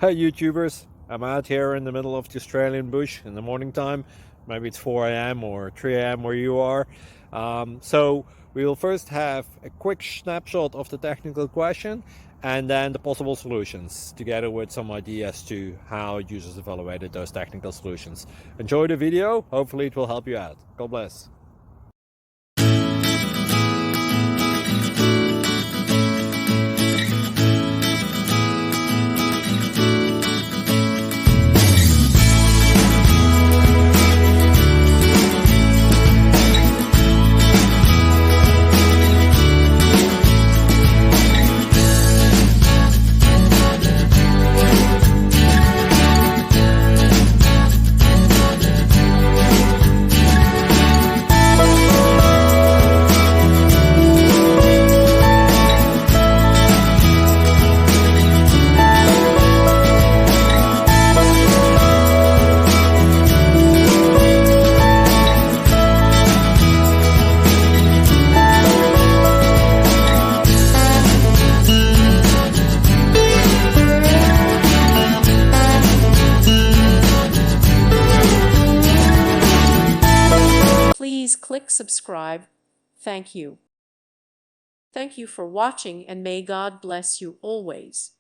Hey YouTubers, I'm out here in the middle of the Australian bush in the morning time. Maybe it's 4 a.m. or 3 a.m. where you are. So we will first have a quick snapshot of the technical question and then the possible solutions, together with some ideas to how users evaluated those technical solutions. Enjoy the video, hopefully it will help you out. God bless. Please click subscribe. Thank you. Thank you for watching, and may God bless you always.